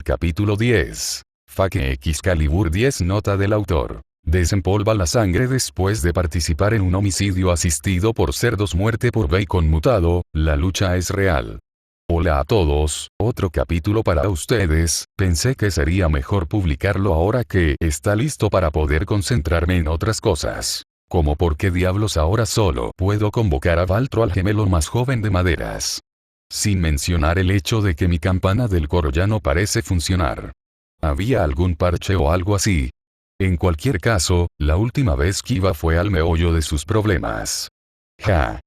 Capítulo 10. Fake Excalibur 10. Nota del autor. Desempolva la sangre después de participar en un homicidio asistido por cerdos. Muerte por bacon mutado, la lucha es real. Hola a todos, otro capítulo para ustedes. Pensé que sería mejor publicarlo ahora que está listo para poder concentrarme en otras cosas. Como por qué diablos ahora solo puedo convocar a Valtro, al gemelo más joven de Maderas. Sin mencionar el hecho de que mi campana del coro ya no parece funcionar. ¿Había algún parche o algo así? En cualquier caso, la última vez Kiva fue al meollo de sus problemas. Ja.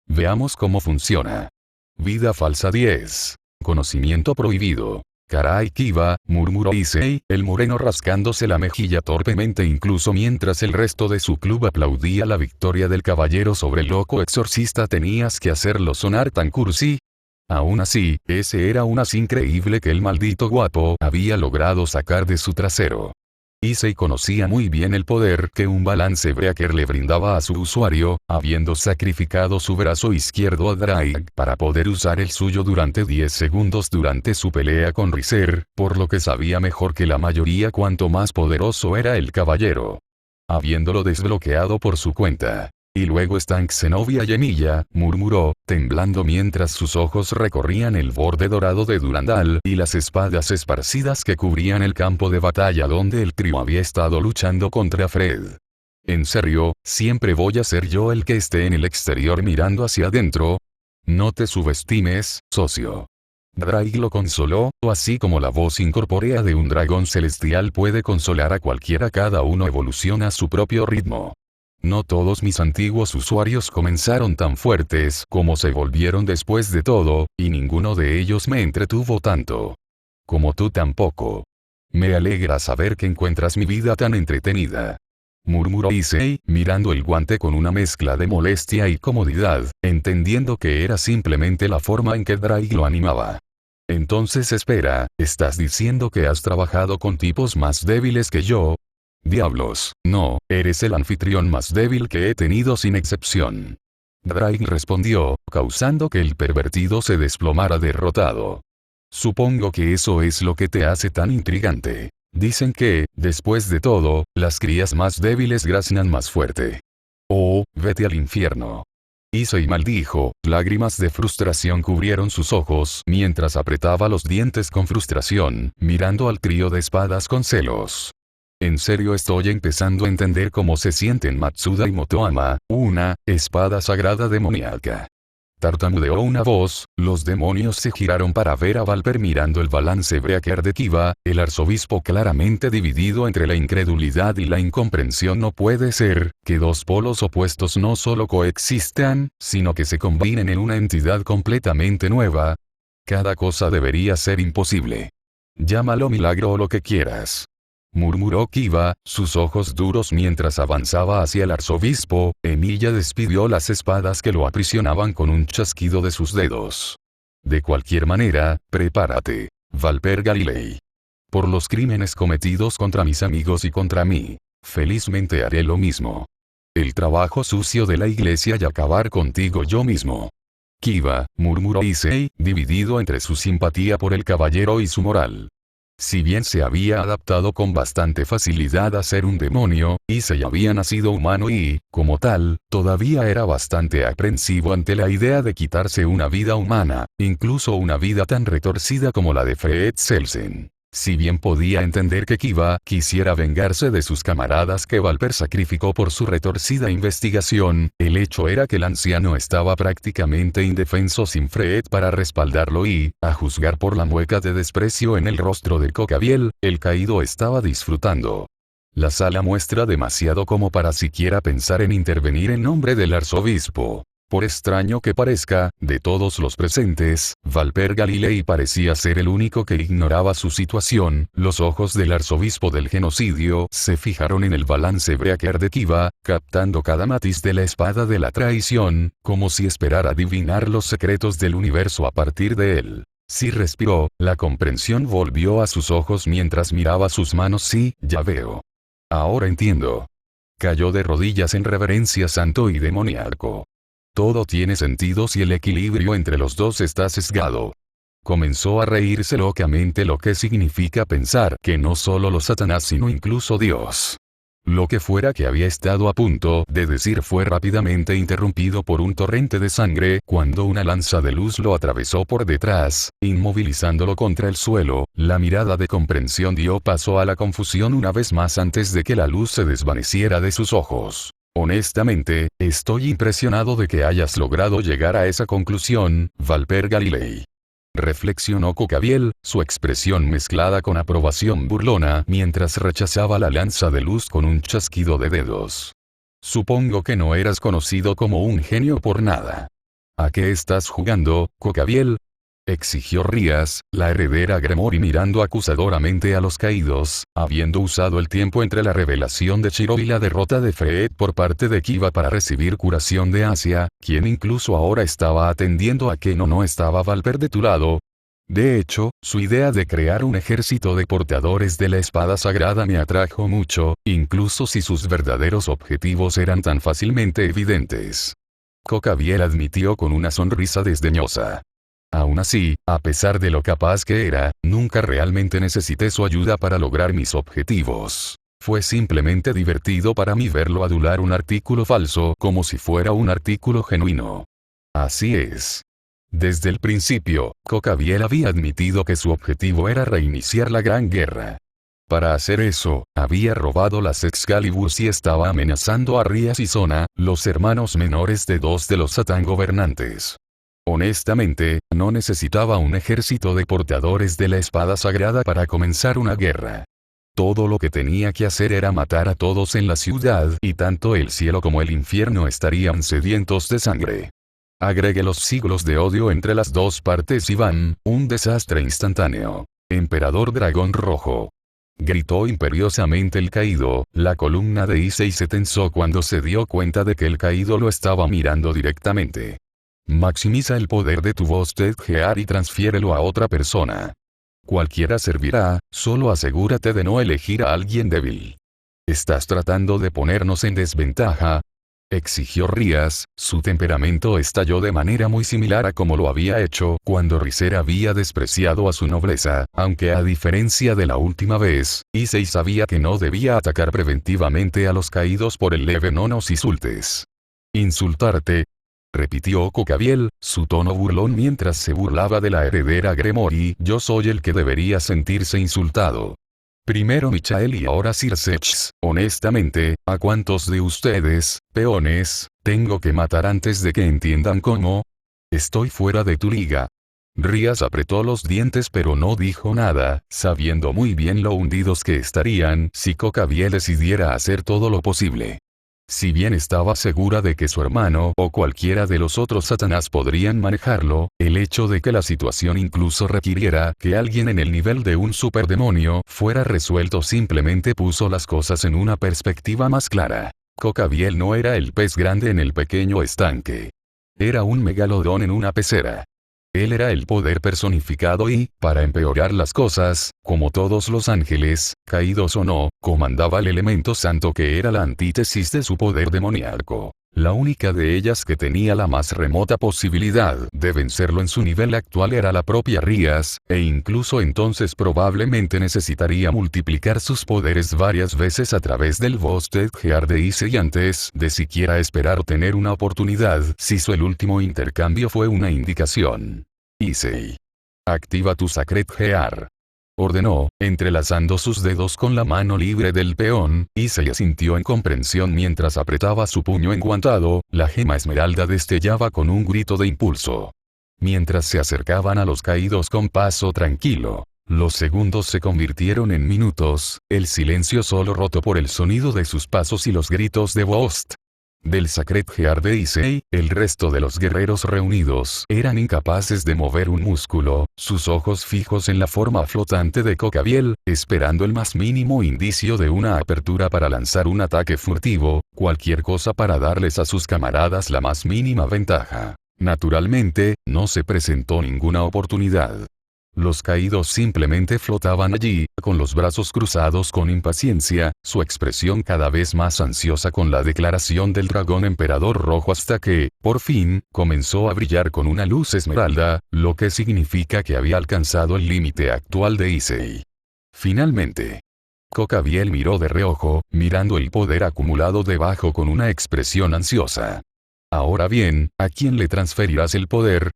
Veamos cómo funciona. Vida falsa 10. Conocimiento prohibido. Caray Kiva, murmuró Issei, el moreno rascándose la mejilla torpemente incluso mientras el resto de su club aplaudía la victoria del caballero sobre el loco exorcista. ¿Tenías que hacerlo sonar tan cursi? Aún así, ese era un as increíble que el maldito guapo había logrado sacar de su trasero. Issei conocía muy bien el poder que un balance breaker le brindaba a su usuario, habiendo sacrificado su brazo izquierdo a Drake para poder usar el suyo durante 10 segundos durante su pelea con Riser, por lo que sabía mejor que la mayoría cuánto más poderoso era el caballero. Habiéndolo desbloqueado por su cuenta. Y luego están Xenovia y Emilia, murmuró, temblando mientras sus ojos recorrían el borde dorado de Durandal y las espadas esparcidas que cubrían el campo de batalla donde el trío había estado luchando contra Fred. ¿En serio, siempre voy a ser yo el que esté en el exterior mirando hacia adentro? No te subestimes, socio. Drake lo consoló, o así como la voz incorpórea de un dragón celestial puede consolar a cualquiera. Cada uno evoluciona a su propio ritmo. No todos mis antiguos usuarios comenzaron tan fuertes como se volvieron después de todo, y ninguno de ellos me entretuvo tanto. Como tú tampoco. Me alegra saber que encuentras mi vida tan entretenida. Murmuró Issei, mirando el guante con una mezcla de molestia y comodidad, entendiendo que era simplemente la forma en que Drake lo animaba. Entonces espera, ¿estás diciendo que has trabajado con tipos más débiles que yo? Diablos, no, eres el anfitrión más débil que he tenido sin excepción. Drake respondió, causando que el pervertido se desplomara derrotado. Supongo que eso es lo que te hace tan intrigante. Dicen que, después de todo, las crías más débiles graznan más fuerte. Oh, vete al infierno. Issei maldijo, lágrimas de frustración cubrieron sus ojos mientras apretaba los dientes con frustración, mirando al trío de espadas con celos. En serio estoy empezando a entender cómo se sienten Matsuda y Motoama, una espada sagrada demoníaca. Tartamudeó una voz, los demonios se giraron para ver a Valper mirando el balance breaker de Kiva, el arzobispo claramente dividido entre la incredulidad y la incomprensión. No puede ser, que dos polos opuestos no solo coexistan, sino que se combinen en una entidad completamente nueva. Cada cosa debería ser imposible. Llámalo milagro o lo que quieras. Murmuró Kiva, sus ojos duros mientras avanzaba hacia el arzobispo. Emilia despidió las espadas que lo aprisionaban con un chasquido de sus dedos. De cualquier manera, prepárate, Valper Galilei. Por los crímenes cometidos contra mis amigos y contra mí. Felizmente haré lo mismo. El trabajo sucio de la iglesia y acabar contigo yo mismo. Kiva, murmuró Issei, dividido entre su simpatía por el caballero y su moral. Si bien se había adaptado con bastante facilidad a ser un demonio, Issei había nacido humano y, como tal, todavía era bastante aprensivo ante la idea de quitarse una vida humana, incluso una vida tan retorcida como la de Fred Selsen. Si bien podía entender que Kiva quisiera vengarse de sus camaradas que Valper sacrificó por su retorcida investigación, el hecho era que el anciano estaba prácticamente indefenso sin Fred para respaldarlo y, a juzgar por la mueca de desprecio en el rostro de Cocabiel, el caído estaba disfrutando. La sala muestra demasiado como para siquiera pensar en intervenir en nombre del arzobispo. Por extraño que parezca, de todos los presentes, Valper Galilei parecía ser el único que ignoraba su situación. Los ojos del arzobispo del genocidio se fijaron en el balance breaker de Kiva, captando cada matiz de la espada de la traición, como si esperara adivinar los secretos del universo a partir de él. Sí respiró, la comprensión volvió a sus ojos mientras miraba sus manos. Sí, ya veo. Ahora entiendo. Cayó de rodillas en reverencia santo y demoníaco. Todo tiene sentido si el equilibrio entre los dos está sesgado. Comenzó a reírse locamente, lo que significa pensar que no solo los Satanás sino incluso Dios. Lo que fuera que había estado a punto de decir fue rápidamente interrumpido por un torrente de sangre cuando una lanza de luz lo atravesó por detrás, inmovilizándolo contra el suelo. La mirada de comprensión dio paso a la confusión una vez más antes de que la luz se desvaneciera de sus ojos. Honestamente, estoy impresionado de que hayas logrado llegar a esa conclusión, Valper Galilei. Reflexionó Cocabiel, su expresión mezclada con aprobación burlona mientras rechazaba la lanza de luz con un chasquido de dedos. Supongo que no eras conocido como un genio por nada. ¿A qué estás jugando, Cocabiel? Exigió Rías, la heredera Gremory, mirando acusadoramente a los caídos, habiendo usado el tiempo entre la revelación de Shiro y la derrota de Fred por parte de Kiva para recibir curación de Asia, quien incluso ahora estaba atendiendo a que no estaba Valper de tu lado. De hecho, su idea de crear un ejército de portadores de la espada sagrada me atrajo mucho, incluso si sus verdaderos objetivos eran tan fácilmente evidentes. Cocabiel admitió con una sonrisa desdeñosa. Aún así, a pesar de lo capaz que era, nunca realmente necesité su ayuda para lograr mis objetivos. Fue simplemente divertido para mí verlo adular un artículo falso como si fuera un artículo genuino. Así es. Desde el principio, Cocabiel había admitido que su objetivo era reiniciar la Gran Guerra. Para hacer eso, había robado las Excaliburs y estaba amenazando a Rías y Sona, los hermanos menores de dos de los Satán gobernantes. Honestamente, no necesitaba un ejército de portadores de la espada sagrada para comenzar una guerra. Todo lo que tenía que hacer era matar a todos en la ciudad y tanto el cielo como el infierno estarían sedientos de sangre. Agregue los siglos de odio entre las dos partes y van, un desastre instantáneo. Emperador Dragón Rojo. Gritó imperiosamente el caído. La columna de Issei se tensó cuando se dio cuenta de que el caído lo estaba mirando directamente. Maximiza el poder de tu voz Ted Gear y transfiérelo a otra persona. Cualquiera servirá, solo asegúrate de no elegir a alguien débil. ¿Estás tratando de ponernos en desventaja?, exigió Rías. Su temperamento estalló de manera muy similar a como lo había hecho cuando Riser había despreciado a su nobleza, aunque a diferencia de la última vez, Issei sabía que no debía atacar preventivamente a los caídos por el leve no nos insultes. ¿Insultarte?, repitió Cocabiel, su tono burlón mientras se burlaba de la heredera Gremory. Yo soy el que debería sentirse insultado. Primero Michael y ahora Sir Sechs. Honestamente, ¿a cuántos de ustedes, peones, tengo que matar antes de que entiendan cómo? Estoy fuera de tu liga. Rías apretó los dientes pero no dijo nada, sabiendo muy bien lo hundidos que estarían si Cocabiel decidiera hacer todo lo posible. Si bien estaba segura de que su hermano o cualquiera de los otros Satanás podrían manejarlo, el hecho de que la situación incluso requiriera que alguien en el nivel de un superdemonio fuera resuelto simplemente puso las cosas en una perspectiva más clara. Cocabiel no era el pez grande en el pequeño estanque. Era un megalodón en una pecera. Él era el poder personificado y, para empeorar las cosas, como todos los ángeles, caídos o no, comandaba el elemento santo que era la antítesis de su poder demoníaco. La única de ellas que tenía la más remota posibilidad de vencerlo en su nivel actual era la propia Rías, e incluso entonces probablemente necesitaría multiplicar sus poderes varias veces a través del Boosted Gear de Issei antes de siquiera esperar tener una oportunidad. Si el último intercambio fue una indicación. Issei. Activa tu Sacred Gear. Ordenó, entrelazando sus dedos con la mano libre del peón. Issei asintió en comprensión mientras apretaba su puño enguantado. La gema esmeralda destellaba con un grito de impulso. Mientras se acercaban a los caídos con paso tranquilo, los segundos se convirtieron en minutos, el silencio solo roto por el sonido de sus pasos y los gritos de Bost. Del Sacred Gear de Issei, el resto de los guerreros reunidos eran incapaces de mover un músculo, sus ojos fijos en la forma flotante de Cocabiel, esperando el más mínimo indicio de una apertura para lanzar un ataque furtivo, cualquier cosa para darles a sus camaradas la más mínima ventaja. Naturalmente, no se presentó ninguna oportunidad. Los caídos simplemente flotaban allí, con los brazos cruzados con impaciencia, su expresión cada vez más ansiosa con la declaración del dragón emperador rojo hasta que, por fin, comenzó a brillar con una luz esmeralda, lo que significa que había alcanzado el límite actual de Issei. Finalmente. Kokabiel miró de reojo, mirando el poder acumulado debajo con una expresión ansiosa. Ahora bien, ¿a quién le transferirás el poder?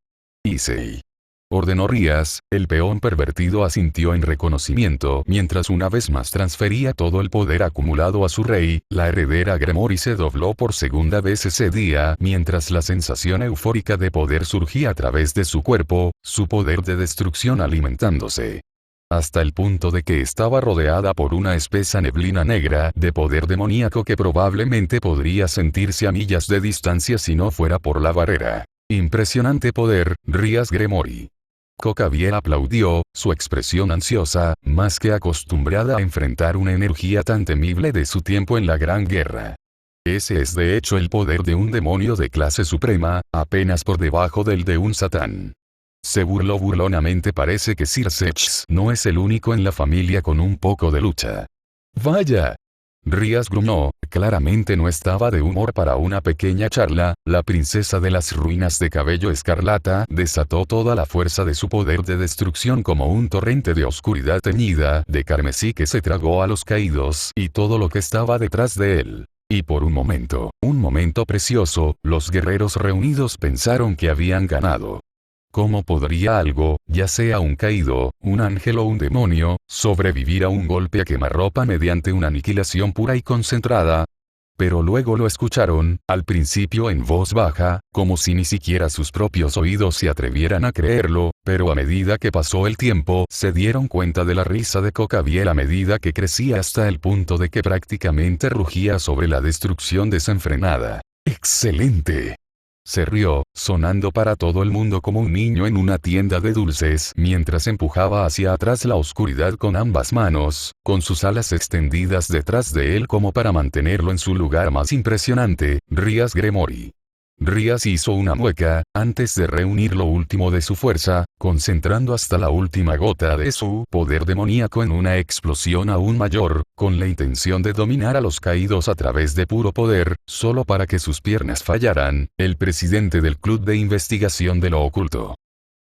Issei. Ordenó Rías, el peón pervertido asintió en reconocimiento mientras una vez más transfería todo el poder acumulado a su rey. La heredera Gremory se dobló por segunda vez ese día mientras la sensación eufórica de poder surgía a través de su cuerpo, su poder de destrucción alimentándose. Hasta el punto de que estaba rodeada por una espesa neblina negra de poder demoníaco que probablemente podría sentirse a millas de distancia si no fuera por la barrera. Impresionante poder, Rías Gremory. Kokabiel aplaudió, su expresión ansiosa, más que acostumbrada a enfrentar una energía tan temible de su tiempo en la Gran Guerra. Ese es de hecho el poder de un demonio de clase suprema, apenas por debajo del de un satán. Se burló burlonamente. Parece que Sir Sechs no es el único en la familia con un poco de lucha. Vaya. Rías gruñó, claramente no estaba de humor para una pequeña charla. La princesa de las ruinas de cabello escarlata desató toda la fuerza de su poder de destrucción como un torrente de oscuridad teñida de carmesí que se tragó a los caídos y todo lo que estaba detrás de él. Y por un momento precioso, los guerreros reunidos pensaron que habían ganado. ¿Cómo podría algo, ya sea un caído, un ángel o un demonio, sobrevivir a un golpe a quemarropa mediante una aniquilación pura y concentrada? Pero luego lo escucharon, al principio en voz baja, como si ni siquiera sus propios oídos se atrevieran a creerlo, pero a medida que pasó el tiempo, se dieron cuenta de la risa de Kokabiel a medida que crecía hasta el punto de que prácticamente rugía sobre la destrucción desenfrenada. ¡Excelente! Se rió, sonando para todo el mundo como un niño en una tienda de dulces mientras empujaba hacia atrás la oscuridad con ambas manos, con sus alas extendidas detrás de él como para mantenerlo en su lugar más impresionante. Rías Gremory. Rías hizo una mueca, antes de reunir lo último de su fuerza, concentrando hasta la última gota de su poder demoníaco en una explosión aún mayor, con la intención de dominar a los caídos a través de puro poder, solo para que sus piernas fallaran. El presidente del Club de Investigación de lo Oculto.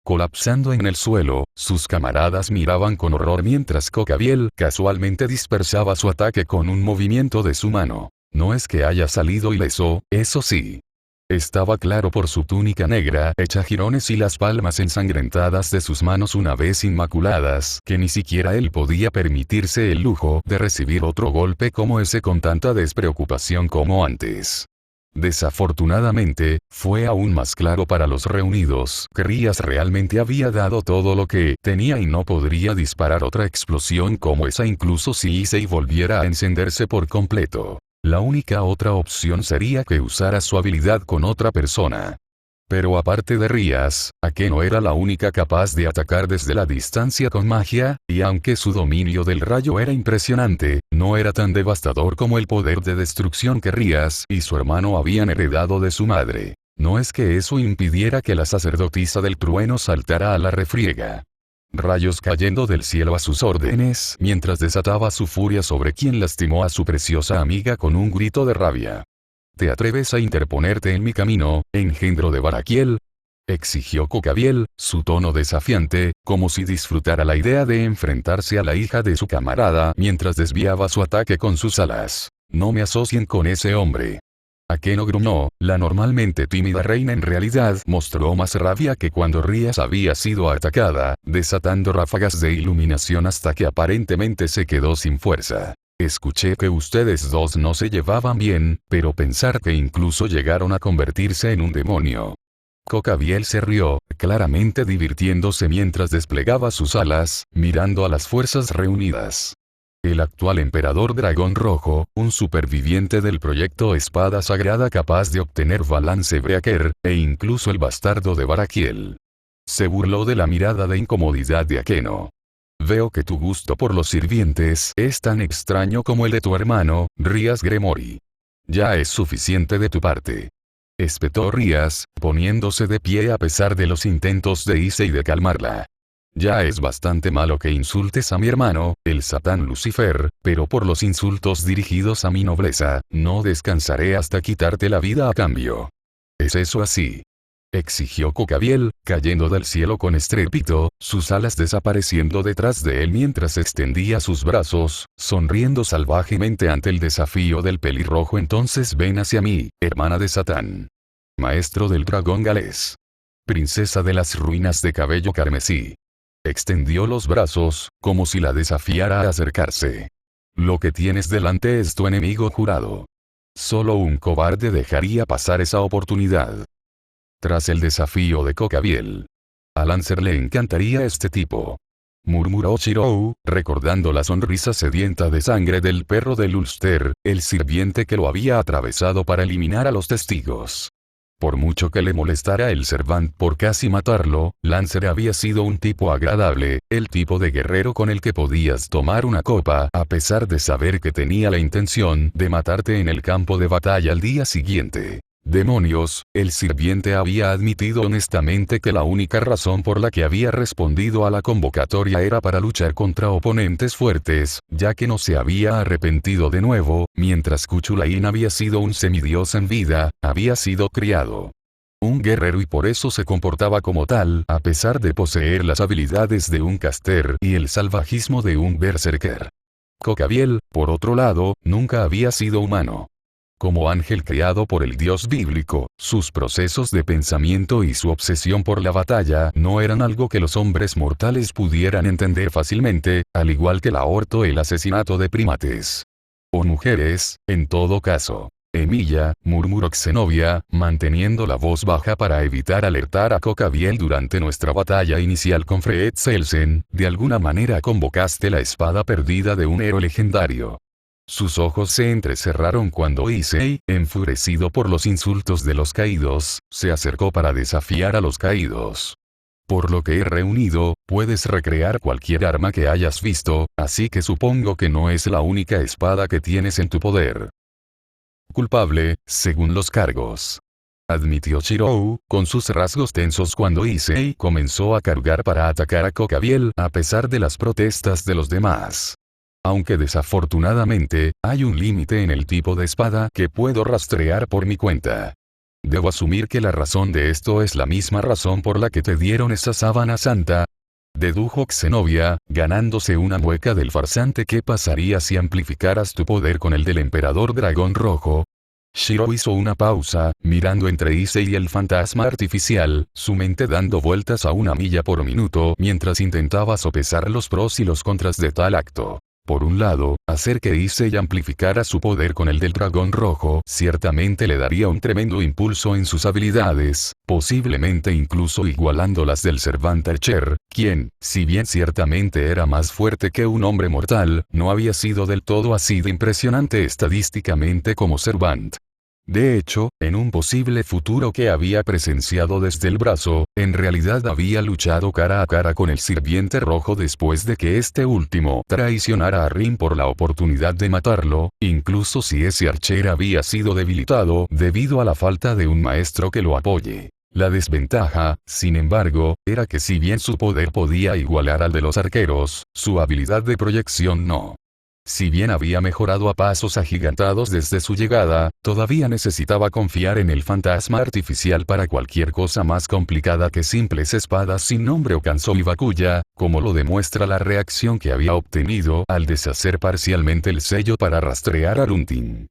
Colapsando en el suelo, sus camaradas miraban con horror mientras Kokabiel casualmente dispersaba su ataque con un movimiento de su mano. No es que haya salido ileso, eso sí. Estaba claro por su túnica negra hecha jirones y las palmas ensangrentadas de sus manos una vez inmaculadas que ni siquiera él podía permitirse el lujo de recibir otro golpe como ese con tanta despreocupación como antes. Desafortunadamente, fue aún más claro para los reunidos que Rías realmente había dado todo lo que tenía y no podría disparar otra explosión como esa incluso si Issei volviera a encenderse por completo. La única otra opción sería que usara su habilidad con otra persona. Pero aparte de Rías, Akeno era la única capaz de atacar desde la distancia con magia, y aunque su dominio del rayo era impresionante, no era tan devastador como el poder de destrucción que Rías y su hermano habían heredado de su madre. No es que eso impidiera que la sacerdotisa del trueno saltara a la refriega. Rayos cayendo del cielo a sus órdenes mientras desataba su furia sobre quien lastimó a su preciosa amiga con un grito de rabia. ¿Te atreves a interponerte en mi camino, engendro de Barakiel? Exigió Kokabiel, su tono desafiante, como si disfrutara la idea de enfrentarse a la hija de su camarada mientras desviaba su ataque con sus alas. No me asocien con ese hombre. Akeno gruñó, la normalmente tímida reina en realidad mostró más rabia que cuando Rías había sido atacada, desatando ráfagas de iluminación hasta que aparentemente se quedó sin fuerza. Escuché que ustedes dos no se llevaban bien, pero pensar que incluso llegaron a convertirse en un demonio. Kokabiel se rió, claramente divirtiéndose mientras desplegaba sus alas, mirando a las fuerzas reunidas. El actual emperador dragón rojo, un superviviente del proyecto Espada Sagrada capaz de obtener balance Breaker, e incluso el bastardo de Barakiel. Se burló de la mirada de incomodidad de Akeno. Veo que tu gusto por los sirvientes es tan extraño como el de tu hermano, Rías Gremory. Ya es suficiente de tu parte. Espetó Rías, poniéndose de pie a pesar de los intentos de Issei de calmarla. Ya es bastante malo que insultes a mi hermano, el Satán Lucifer, pero por los insultos dirigidos a mi nobleza, no descansaré hasta quitarte la vida a cambio. ¿Es eso así?, exigió Cocabiel, cayendo del cielo con estrépito, sus alas desapareciendo detrás de él mientras extendía sus brazos, sonriendo salvajemente ante el desafío del pelirrojo. Entonces ven hacia mí, hermana de Satán. Maestro del dragón galés. Princesa de las ruinas de cabello carmesí. Extendió los brazos, como si la desafiara a acercarse. Lo que tienes delante es tu enemigo jurado. Solo un cobarde dejaría pasar esa oportunidad. Tras el desafío de Cocabiel. A Lancer le encantaría este tipo. Murmuró Shirou, recordando la sonrisa sedienta de sangre del perro del Ulster, el sirviente que lo había atravesado para eliminar a los testigos. Por mucho que le molestara el Servant por casi matarlo, Lancer había sido un tipo agradable, el tipo de guerrero con el que podías tomar una copa a pesar de saber que tenía la intención de matarte en el campo de batalla al día siguiente. Demonios, el sirviente había admitido honestamente que la única razón por la que había respondido a la convocatoria era para luchar contra oponentes fuertes, ya que no se había arrepentido de nuevo, mientras Kuchulain había sido un semidios en vida, había sido criado un guerrero y por eso se comportaba como tal, a pesar de poseer las habilidades de un caster y el salvajismo de un berserker. Cocabiel, por otro lado, nunca había sido humano. Como ángel creado por el dios bíblico, sus procesos de pensamiento y su obsesión por la batalla no eran algo que los hombres mortales pudieran entender fácilmente, al igual que el aborto o el asesinato de primates. O mujeres, en todo caso. Emilia, murmuró Xenovia, manteniendo la voz baja para evitar alertar a Cocabiel durante nuestra batalla inicial con Freedselsen, de alguna manera convocaste la espada perdida de un héroe legendario. Sus ojos se entrecerraron cuando Issei, enfurecido por los insultos de los caídos, se acercó para desafiar a los caídos. Por lo que he reunido, puedes recrear cualquier arma que hayas visto, así que supongo que no es la única espada que tienes en tu poder. Culpable, según los cargos. Admitió Shirou, con sus rasgos tensos cuando Issei comenzó a cargar para atacar a Cocabiel a pesar de las protestas de los demás. Aunque desafortunadamente, hay un límite en el tipo de espada que puedo rastrear por mi cuenta. Debo asumir que la razón de esto es la misma razón por la que te dieron esa sábana santa. Dedujo Xenovia, ganándose una mueca del farsante. ¿Qué pasaría si amplificaras tu poder con el del emperador dragón rojo? Shirou hizo una pausa, mirando entre Issei y el fantasma artificial, su mente dando vueltas a 1 milla por minuto mientras intentaba sopesar los pros y los contras de tal acto. Por un lado, hacer que Issei amplificara su poder con el del dragón rojo ciertamente le daría un tremendo impulso en sus habilidades, posiblemente incluso igualando las del Servant Archer, quien, si bien ciertamente era más fuerte que un hombre mortal, no había sido del todo así de impresionante estadísticamente como Servant. De hecho, en un posible futuro que había presenciado desde el brazo, en realidad había luchado cara a cara con el sirviente rojo después de que este último traicionara a Rin por la oportunidad de matarlo, incluso si ese archer había sido debilitado debido a la falta de un maestro que lo apoye. La desventaja, sin embargo, era que si bien su poder podía igualar al de los arqueros, su habilidad de proyección no. Si bien había mejorado a pasos agigantados desde su llegada, todavía necesitaba confiar en el fantasma artificial para cualquier cosa más complicada que simples espadas sin nombre o Kansou y Bakuya, como lo demuestra la reacción que había obtenido al deshacer parcialmente el sello para rastrear a Luntin.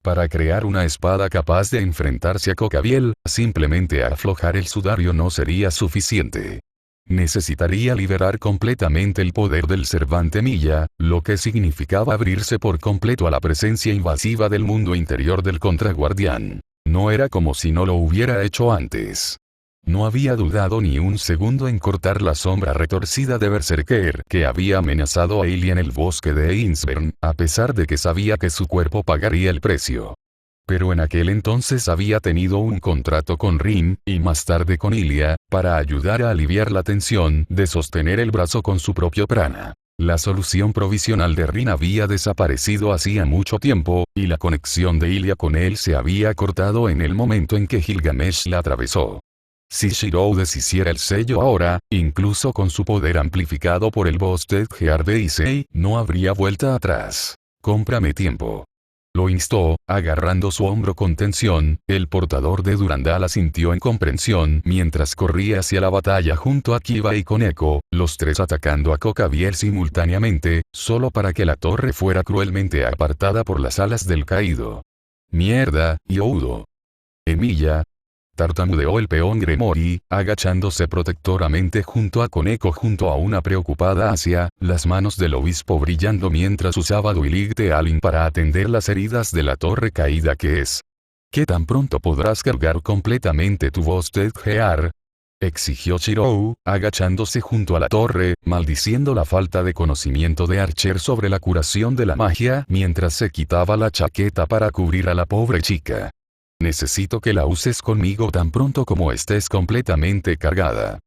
Para crear una espada capaz de enfrentarse a Cocabiel, simplemente aflojar el sudario no sería suficiente. Necesitaría liberar completamente el poder del Servant Emilia, lo que significaba abrirse por completo a la presencia invasiva del mundo interior del contraguardián. No era como si no lo hubiera hecho antes. No había dudado ni un segundo en cortar la sombra retorcida de Berserker que había amenazado a Ilia en el bosque de Insbern, a pesar de que sabía que su cuerpo pagaría el precio. Pero en aquel entonces había tenido un contrato con Rin, y más tarde con Ilia, para ayudar a aliviar la tensión de sostener el brazo con su propio prana. La solución provisional de Rin había desaparecido hacía mucho tiempo, y la conexión de Ilia con él se había cortado en el momento en que Gilgamesh la atravesó. Si Shirou deshiciera el sello ahora, incluso con su poder amplificado por el Boosted Gear de Issei, no habría vuelta atrás. Cómprame tiempo. Lo instó, agarrando su hombro con tensión. El portador de Durandal asintió en comprensión mientras corría hacia la batalla junto a Kiba y Koneko, los tres atacando a Kokabiel simultáneamente, solo para que la torre fuera cruelmente apartada por las alas del caído. Mierda, Youdo. Emilia. Tartamudeó el peón Gremory, agachándose protectoramente junto a Koneko junto a una preocupada Asia, las manos del obispo brillando mientras usaba Duilig de Alin para atender las heridas de la torre caída que es. ¿Qué tan pronto podrás cargar completamente tu Boosted Gear? Exigió Shirou, agachándose junto a la torre, maldiciendo la falta de conocimiento de Archer sobre la curación de la magia mientras se quitaba la chaqueta para cubrir a la pobre chica. Necesito que la uses conmigo tan pronto como estés completamente cargada.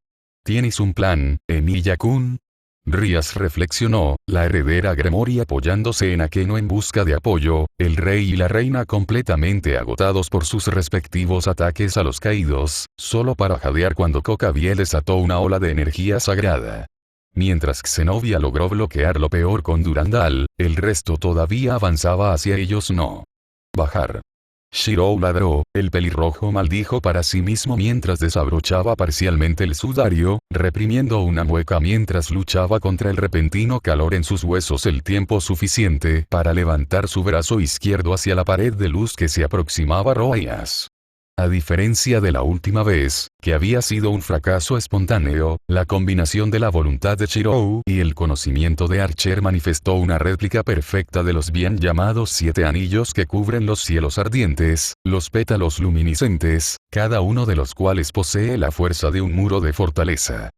¿Tienes un plan, Emilia-kun? Rias reflexionó, la heredera Gremory apoyándose en Akeno en busca de apoyo, el rey y la reina completamente agotados por sus respectivos ataques a los caídos, solo para jadear cuando Kokabiel desató una ola de energía sagrada. Mientras Xenobia logró bloquear lo peor con Durandal, el resto todavía avanzaba hacia ellos. No. Bajar. Shirou ladró, el pelirrojo maldijo para sí mismo mientras desabrochaba parcialmente el sudario, reprimiendo una mueca mientras luchaba contra el repentino calor en sus huesos el tiempo suficiente para levantar su brazo izquierdo hacia la pared de luz que se aproximaba a Roias. A diferencia de la última vez, que había sido un fracaso espontáneo, la combinación de la voluntad de Shirou y el conocimiento de Archer manifestó una réplica perfecta de los bien llamados 7 anillos que cubren los cielos ardientes, los pétalos luminiscentes, cada uno de los cuales posee la fuerza de un muro de fortaleza.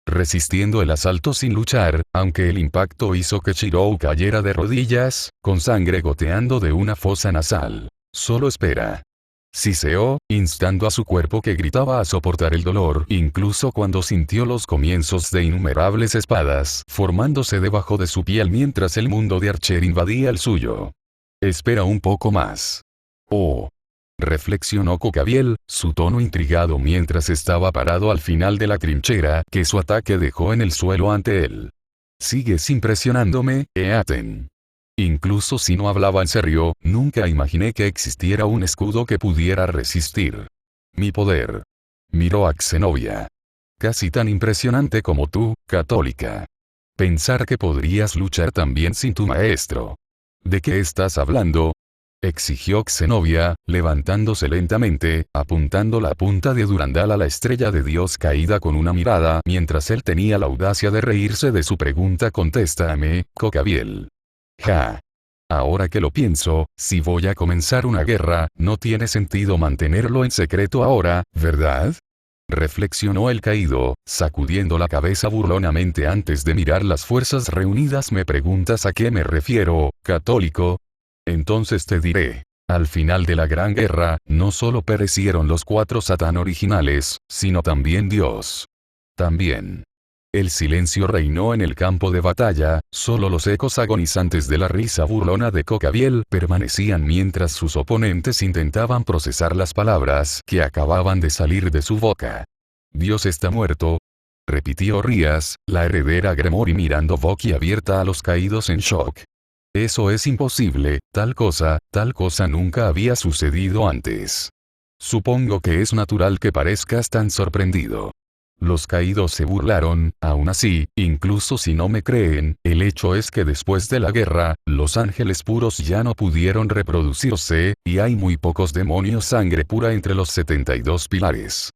Resistiendo el asalto sin luchar, aunque el impacto hizo que Shirou cayera de rodillas, con sangre goteando de una fosa nasal. Solo espera. Siseó, instando a su cuerpo que gritaba a soportar el dolor incluso cuando sintió los comienzos de innumerables espadas formándose debajo de su piel mientras el mundo de Archer invadía el suyo. Espera un poco más. Oh. Reflexionó Kokabiel, su tono intrigado mientras estaba parado al final de la trinchera que su ataque dejó en el suelo ante él. Sigues impresionándome, Eaten. Incluso si no hablaba en serio, nunca imaginé que existiera un escudo que pudiera resistir mi poder. Miró a Xenobia. Casi tan impresionante como tú, católica. Pensar que podrías luchar también sin tu maestro. ¿De qué estás hablando? Exigió Xenobia, levantándose lentamente, apuntando la punta de Durandal a la estrella de Dios caída con una mirada mientras él tenía la audacia de reírse de su pregunta. Contéstame, Kokabiel. Ja. Ahora que lo pienso, si voy a comenzar una guerra, no tiene sentido mantenerlo en secreto ahora, ¿verdad? Reflexionó el caído, sacudiendo la cabeza burlonamente antes de mirar las fuerzas reunidas. ¿Me preguntas a qué me refiero, católico? Entonces te diré. Al final de la Gran Guerra, no solo perecieron los 4 Satán originales, sino también Dios. También. El silencio reinó en el campo de batalla, solo los ecos agonizantes de la risa burlona de Kokabiel permanecían mientras sus oponentes intentaban procesar las palabras que acababan de salir de su boca. Dios está muerto. Repitió Rias, la heredera Gremory mirando boquiabierta a los caídos en shock. Eso es imposible, tal cosa nunca había sucedido antes. Supongo que es natural que parezcas tan sorprendido. Los caídos se burlaron. Aún así, incluso si no me creen, el hecho es que después de la guerra, los ángeles puros ya no pudieron reproducirse, y hay muy pocos demonios sangre pura entre los 72 pilares.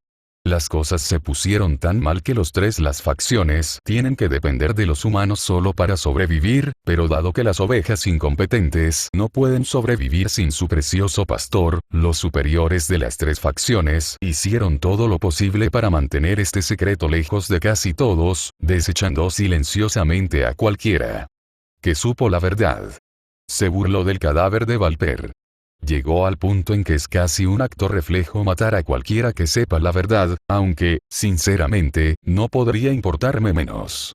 Las cosas se pusieron tan mal que las facciones tienen que depender de los humanos solo para sobrevivir, pero dado que las ovejas incompetentes no pueden sobrevivir sin su precioso pastor, los superiores de las 3 facciones hicieron todo lo posible para mantener este secreto lejos de casi todos, desechando silenciosamente a cualquiera que supo la verdad. Se burló del cadáver de Valper. Llegó al punto en que es casi un acto reflejo matar a cualquiera que sepa la verdad, aunque, sinceramente, no podría importarme menos.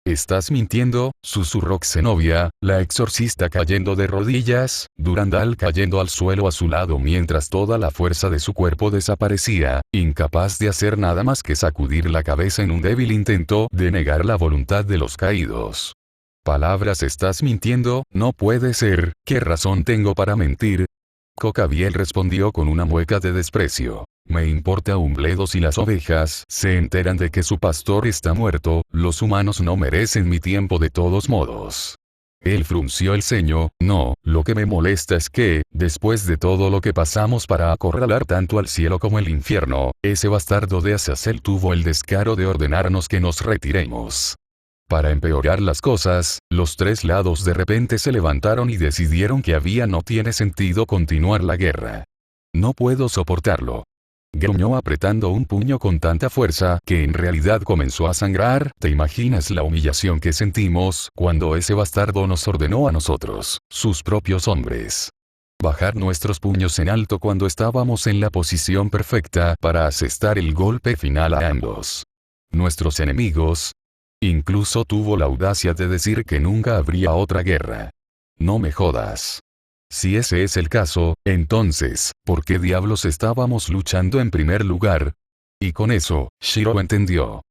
Estás mintiendo, susurró Zenobia, la exorcista cayendo de rodillas, Durandal cayendo al suelo a su lado mientras toda la fuerza de su cuerpo desaparecía, incapaz de hacer nada más que sacudir la cabeza en un débil intento de negar la voluntad de los caídos. Palabras: estás mintiendo, no puede ser, ¿qué razón tengo para mentir? Cocabiel respondió con una mueca de desprecio. Me importa un bledo si las ovejas se enteran de que su pastor está muerto, los humanos no merecen mi tiempo de todos modos. Él frunció el ceño. No, lo que me molesta es que, después de todo lo que pasamos para acorralar tanto al cielo como el infierno, ese bastardo de Azazel tuvo el descaro de ordenarnos que nos retiremos. Para empeorar las cosas, los tres lados de repente se levantaron y decidieron que no tiene sentido continuar la guerra. No puedo soportarlo. Gruñó apretando un puño con tanta fuerza que en realidad comenzó a sangrar. ¿Te imaginas la humillación que sentimos cuando ese bastardo nos ordenó a nosotros, sus propios hombres, bajar nuestros puños en alto cuando estábamos en la posición perfecta para asestar el golpe final a ambos nuestros enemigos? Incluso tuvo la audacia de decir que nunca habría otra guerra. No me jodas. Si ese es el caso, entonces, ¿por qué diablos estábamos luchando en primer lugar? Y con eso, Shiro entendió.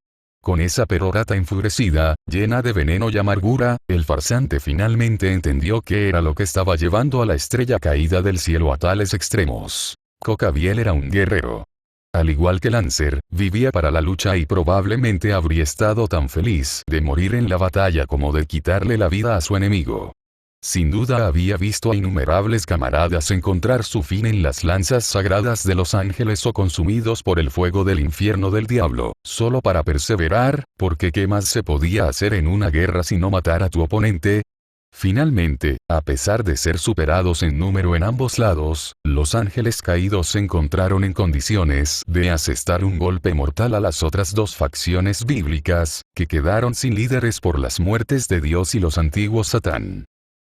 Con esa perorata enfurecida, llena de veneno y amargura, el farsante finalmente entendió qué era lo que estaba llevando a la estrella caída del cielo a tales extremos. Cocabiel era un guerrero. Al igual que Lancer, vivía para la lucha y probablemente habría estado tan feliz de morir en la batalla como de quitarle la vida a su enemigo. Sin duda había visto a innumerables camaradas encontrar su fin en las lanzas sagradas de los ángeles o consumidos por el fuego del infierno del diablo, solo para perseverar, porque ¿qué más se podía hacer en una guerra sino matar a tu oponente? Finalmente, a pesar de ser superados en número en ambos lados, los ángeles caídos se encontraron en condiciones de asestar un golpe mortal a las otras dos facciones bíblicas, que quedaron sin líderes por las muertes de Dios y los antiguos Satán.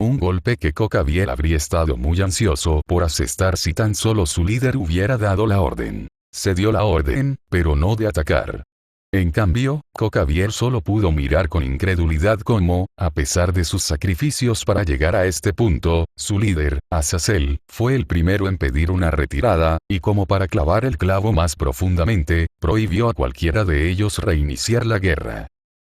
Un golpe que Cocabiel habría estado muy ansioso por asestar si tan solo su líder hubiera dado la orden. Se dio la orden, pero no de atacar. En cambio, Cocabiel solo pudo mirar con incredulidad cómo, a pesar de sus sacrificios para llegar a este punto, su líder, Azazel, fue el primero en pedir una retirada, y como para clavar el clavo más profundamente, prohibió a cualquiera de ellos reiniciar la guerra.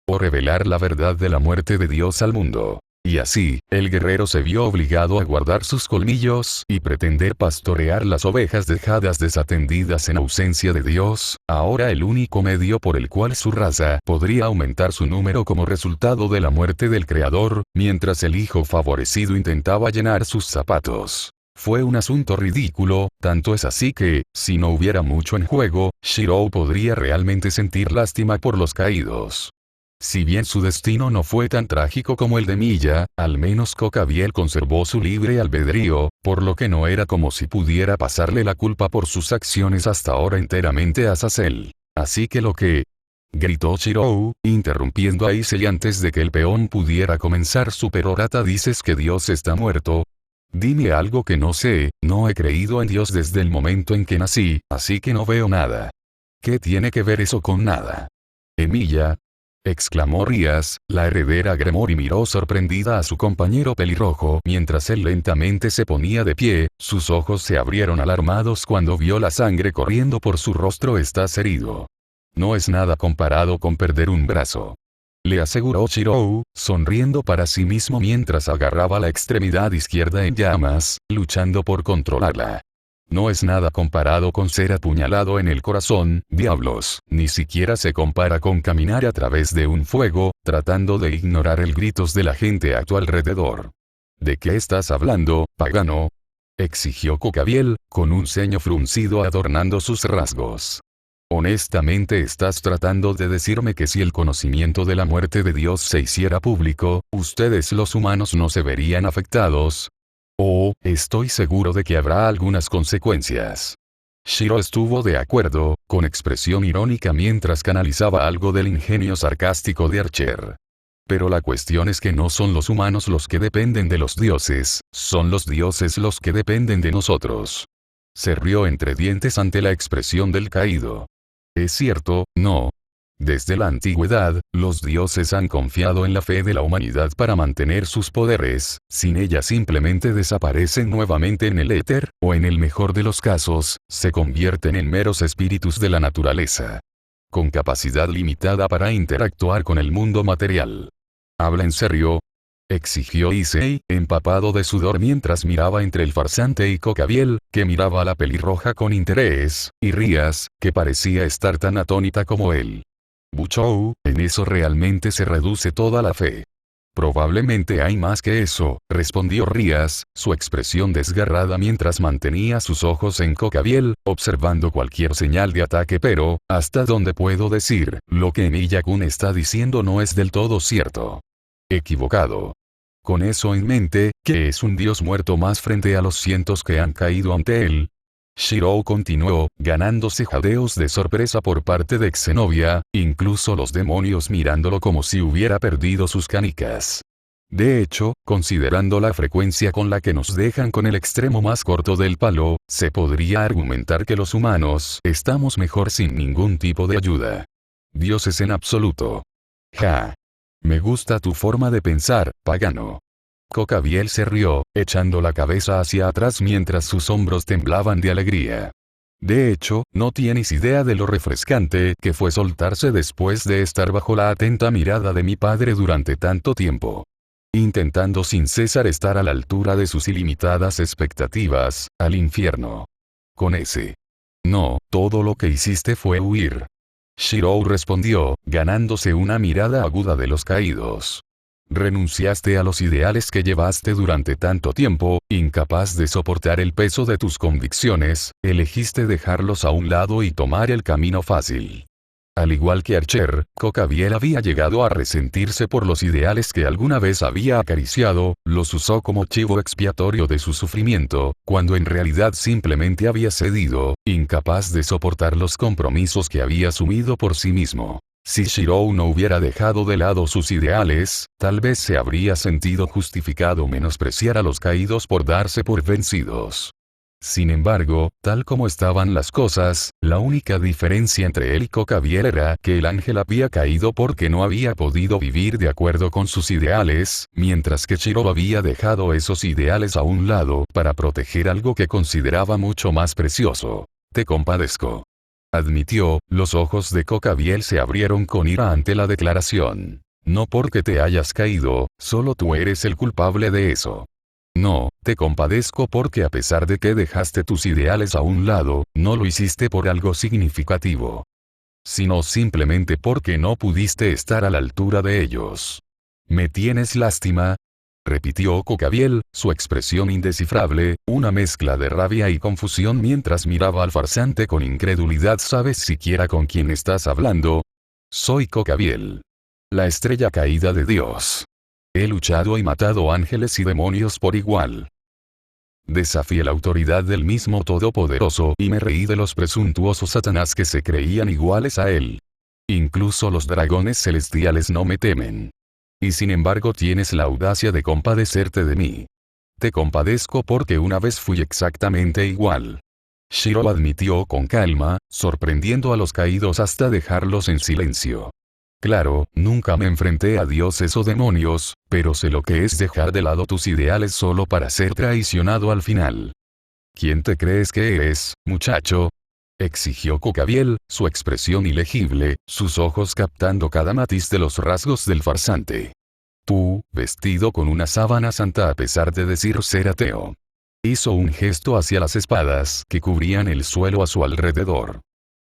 O revelar la verdad de la muerte de Dios al mundo. Y así, el guerrero se vio obligado a guardar sus colmillos y pretender pastorear las ovejas dejadas desatendidas en ausencia de Dios, ahora el único medio por el cual su raza podría aumentar su número como resultado de la muerte del Creador, mientras el hijo favorecido intentaba llenar sus zapatos. Fue un asunto ridículo, tanto es así que, si no hubiera mucho en juego, Shiro podría realmente sentir lástima por los caídos. Si bien su destino no fue tan trágico como el de Milla, al menos Cocabiel conservó su libre albedrío, por lo que no era como si pudiera pasarle la culpa por sus acciones hasta ahora enteramente a Azazel. Así que lo que... gritó Shiro, interrumpiendo a Issei antes de que el peón pudiera comenzar su perorata. ¿Dices que Dios está muerto? Dime algo que no sé, no he creído en Dios desde el momento en que nací, así que no veo nada. ¿Qué tiene que ver eso con nada? Emilia, exclamó Rías, la heredera Gremor, y miró sorprendida a su compañero pelirrojo mientras él lentamente se ponía de pie. Sus ojos se abrieron alarmados cuando vio la sangre corriendo por su rostro. Estás herido. No es nada comparado con perder un brazo, le aseguró Shiro, sonriendo para sí mismo mientras agarraba la extremidad izquierda en llamas, luchando por controlarla. No es nada comparado con ser apuñalado en el corazón. Diablos, ni siquiera se compara con caminar a través de un fuego, tratando de ignorar el gritos de la gente a tu alrededor. ¿De qué estás hablando, pagano?, exigió Cocabiel, con un ceño fruncido adornando sus rasgos. Honestamente, ¿estás tratando de decirme que si el conocimiento de la muerte de Dios se hiciera público, ustedes los humanos no se verían afectados? Oh, estoy seguro de que habrá algunas consecuencias. Shiro estuvo de acuerdo, con expresión irónica mientras canalizaba algo del ingenio sarcástico de Archer. Pero la cuestión es que no son los humanos los que dependen de los dioses, son los dioses los que dependen de nosotros. Se rió entre dientes ante la expresión del caído. Es cierto, ¿no? Desde la antigüedad, los dioses han confiado en la fe de la humanidad para mantener sus poderes, sin ella simplemente desaparecen nuevamente en el éter, o en el mejor de los casos, se convierten en meros espíritus de la naturaleza. Con capacidad limitada para interactuar con el mundo material. ¿Habla en serio?, exigió Issei, empapado de sudor mientras miraba entre el farsante y Cocabiel, que miraba a la pelirroja con interés, y Rías, que parecía estar tan atónita como él. Buchou, en eso realmente se reduce toda la fe. Probablemente hay más que eso, respondió Rías, su expresión desgarrada mientras mantenía sus ojos en Cocabiel, observando cualquier señal de ataque, pero, hasta donde puedo decir, lo que Emilia-kun está diciendo no es del todo cierto. Equivocado. Con eso en mente, ¿qué es un dios muerto más frente a los cientos que han caído ante él? Shirou continuó, ganándose jadeos de sorpresa por parte de Zenobia, incluso los demonios mirándolo como si hubiera perdido sus canicas. De hecho, considerando la frecuencia con la que nos dejan con el extremo más corto del palo, se podría argumentar que los humanos estamos mejor sin ningún tipo de ayuda. Dioses en absoluto. Ja. Me gusta tu forma de pensar, pagano. Cocabiel se rió, echando la cabeza hacia atrás mientras sus hombros temblaban de alegría. De hecho, no tienes idea de lo refrescante que fue soltarse después de estar bajo la atenta mirada de mi padre durante tanto tiempo. Intentando sin cesar estar a la altura de sus ilimitadas expectativas, al infierno. Con ese. No, todo lo que hiciste fue huir. Shirou respondió, ganándose una mirada aguda de los caídos. Renunciaste a los ideales que llevaste durante tanto tiempo, incapaz de soportar el peso de tus convicciones, elegiste dejarlos a un lado y tomar el camino fácil. Al igual que Archer, Cocabiel había llegado a resentirse por los ideales que alguna vez había acariciado, los usó como chivo expiatorio de su sufrimiento, cuando en realidad simplemente había cedido, incapaz de soportar los compromisos que había asumido por sí mismo. Si Shirou no hubiera dejado de lado sus ideales, tal vez se habría sentido justificado menospreciar a los caídos por darse por vencidos. Sin embargo, tal como estaban las cosas, la única diferencia entre él y Cocabiel era que el ángel había caído porque no había podido vivir de acuerdo con sus ideales, mientras que Shirou había dejado esos ideales a un lado para proteger algo que consideraba mucho más precioso. Te compadezco. Admitió, los ojos de Cocabiel se abrieron con ira ante la declaración. No porque te hayas caído, solo tú eres el culpable de eso. No, te compadezco porque a pesar de que dejaste tus ideales a un lado, no lo hiciste por algo significativo. Sino simplemente porque no pudiste estar a la altura de ellos. ¿Me tienes lástima?, repitió Cocabiel, su expresión indescifrable, una mezcla de rabia y confusión mientras miraba al farsante con incredulidad. ¿Sabes siquiera con quién estás hablando? Soy Cocabiel. La estrella caída de Dios. He luchado y matado ángeles y demonios por igual. Desafié la autoridad del mismo Todopoderoso y me reí de los presuntuosos Satanás que se creían iguales a él. Incluso los dragones celestiales no me temen. Y sin embargo tienes la audacia de compadecerte de mí. Te compadezco porque una vez fui exactamente igual. Shirou admitió con calma, sorprendiendo a los caídos hasta dejarlos en silencio. Claro, nunca me enfrenté a dioses o demonios, pero sé lo que es dejar de lado tus ideales solo para ser traicionado al final. ¿Quién te crees que eres, muchacho?, exigió Cocabiel, su expresión ilegible, sus ojos captando cada matiz de los rasgos del farsante. Tú, vestido con una sábana santa a pesar de decir ser ateo. Hizo un gesto hacia las espadas que cubrían el suelo a su alrededor.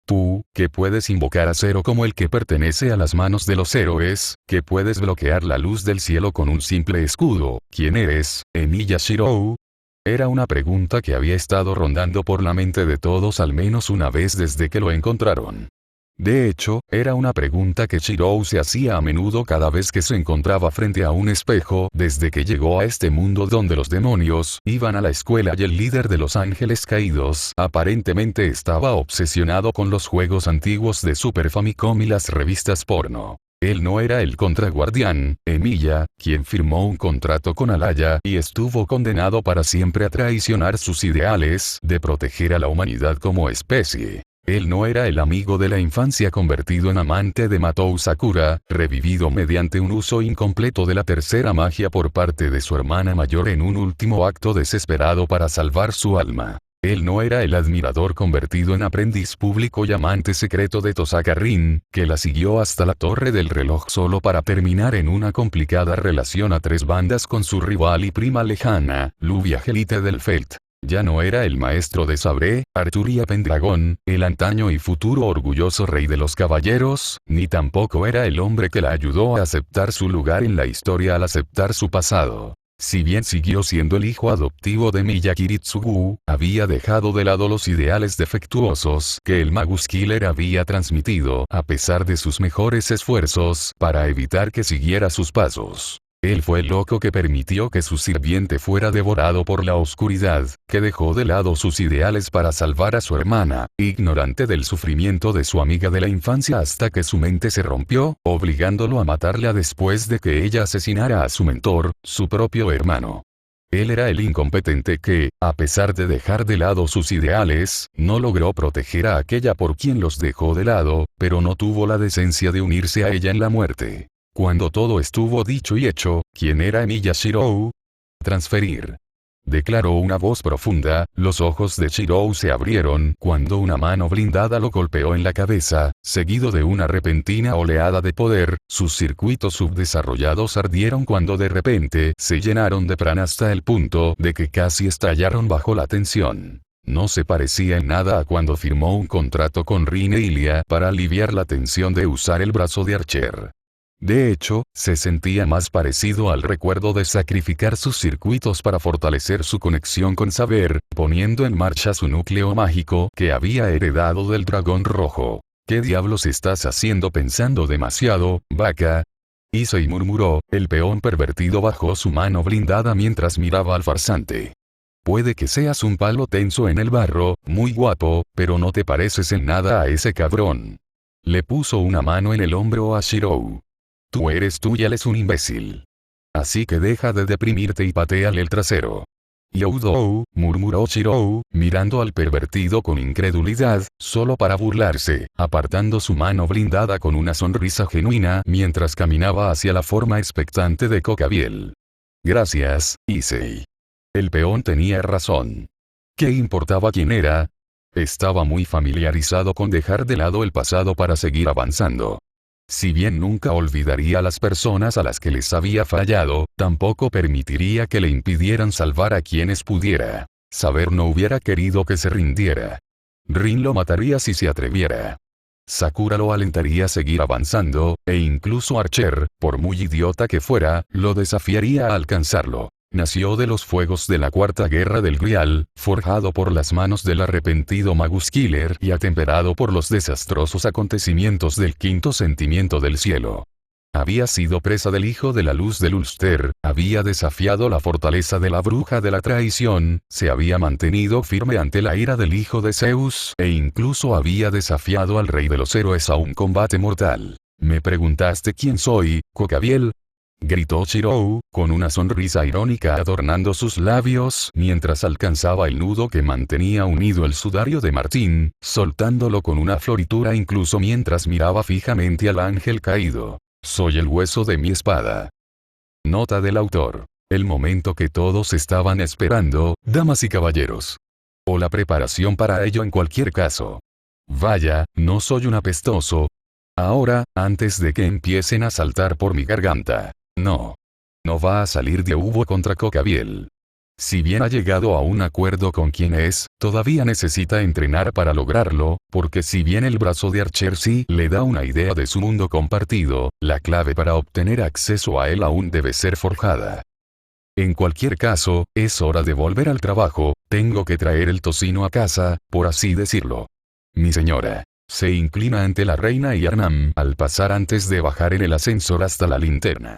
Tú, que puedes invocar acero como el que pertenece a las manos de los héroes, que puedes bloquear la luz del cielo con un simple escudo, ¿quién eres, Emilia Shirou? Era una pregunta que había estado rondando por la mente de todos al menos una vez desde que lo encontraron. De hecho, era una pregunta que Shirou se hacía a menudo cada vez que se encontraba frente a un espejo desde que llegó a este mundo donde los demonios iban a la escuela y el líder de los ángeles caídos aparentemente estaba obsesionado con los juegos antiguos de Super Famicom y las revistas porno. Él no era el contraguardián, Emilia, quien firmó un contrato con Alaya y estuvo condenado para siempre a traicionar sus ideales de proteger a la humanidad como especie. Él no era el amigo de la infancia convertido en amante de Matou Sakura, revivido mediante un uso incompleto de la tercera magia por parte de su hermana mayor en un último acto desesperado para salvar su alma. Él no era el admirador convertido en aprendiz público y amante secreto de Tosaka Rin, que la siguió hasta la torre del reloj solo para terminar en una complicada relación a tres bandas con su rival y prima lejana, Luvia Gelite del Felt. Ya no era el maestro de Sabré, Arturia Pendragón, el antaño y futuro orgulloso rey de los caballeros, ni tampoco era el hombre que la ayudó a aceptar su lugar en la historia al aceptar su pasado. Si bien siguió siendo el hijo adoptivo de Miyaki Ritsugu, había dejado de lado los ideales defectuosos que el Magus Killer había transmitido a pesar de sus mejores esfuerzos para evitar que siguiera sus pasos. Él fue el loco que permitió que su sirviente fuera devorado por la oscuridad, que dejó de lado sus ideales para salvar a su hermana, ignorante del sufrimiento de su amiga de la infancia hasta que su mente se rompió, obligándolo a matarla después de que ella asesinara a su mentor, su propio hermano. Él era el incompetente que, a pesar de dejar de lado sus ideales, no logró proteger a aquella por quien los dejó de lado, pero no tuvo la decencia de unirse a ella en la muerte. Cuando todo estuvo dicho y hecho, ¿quién era Emiya Shirou? Transferir. Declaró una voz profunda, los ojos de Shirou se abrieron cuando una mano blindada lo golpeó en la cabeza, seguido de una repentina oleada de poder, sus circuitos subdesarrollados ardieron cuando de repente se llenaron de prana hasta el punto de que casi estallaron bajo la tensión. No se parecía en nada a cuando firmó un contrato con Rin e Ilia para aliviar la tensión de usar el brazo de Archer. De hecho, se sentía más parecido al recuerdo de sacrificar sus circuitos para fortalecer su conexión con Saber, poniendo en marcha su núcleo mágico que había heredado del dragón rojo. ¿Qué diablos estás haciendo pensando demasiado, vaca? Issei murmuró, el peón pervertido bajó su mano blindada mientras miraba al farsante. Puede que seas un palo tenso en el barro, muy guapo, pero no te pareces en nada a ese cabrón. Le puso una mano en el hombro a Shirou. Tú eres tú y él es un imbécil. Así que deja de deprimirte y patéale el trasero. Youdou, murmuró Shirou, mirando al pervertido con incredulidad, solo para burlarse, apartando su mano blindada con una sonrisa genuina mientras caminaba hacia la forma expectante de Kokabiel. Gracias, Issei. El peón tenía razón. ¿Qué importaba quién era? Estaba muy familiarizado con dejar de lado el pasado para seguir avanzando. Si bien nunca olvidaría a las personas a las que les había fallado, tampoco permitiría que le impidieran salvar a quienes pudiera. Saber no hubiera querido que se rindiera. Rin lo mataría si se atreviera. Sakura lo alentaría a seguir avanzando, e incluso Archer, por muy idiota que fuera, lo desafiaría a alcanzarlo. Nació de los fuegos de la Cuarta Guerra del Grial, forjado por las manos del arrepentido Magus Killer y atemperado por los desastrosos acontecimientos del quinto sentimiento del cielo. Había sido presa del hijo de la luz del Ulster, había desafiado la fortaleza de la bruja de la traición, se había mantenido firme ante la ira del hijo de Zeus, e incluso había desafiado al rey de los héroes a un combate mortal. ¿Me preguntaste quién soy, Kokabiel? Gritó Shirou, con una sonrisa irónica adornando sus labios mientras alcanzaba el nudo que mantenía unido el sudario de Martín, soltándolo con una floritura incluso mientras miraba fijamente al ángel caído. Soy el hueso de mi espada. Nota del autor. El momento que todos estaban esperando, damas y caballeros. O la preparación para ello en cualquier caso. Vaya, no soy un apestoso. Ahora, antes de que empiecen a saltar por mi garganta. No. No va a salir de Ubo contra Kokabiel. Si bien ha llegado a un acuerdo con quien es, todavía necesita entrenar para lograrlo, porque si bien el brazo de Archer sí le da una idea de su mundo compartido, la clave para obtener acceso a él aún debe ser forjada. En cualquier caso, es hora de volver al trabajo, tengo que traer el tocino a casa, por así decirlo. Mi señora. Se inclina ante la reina Yarnam al pasar antes de bajar en el ascensor hasta la linterna.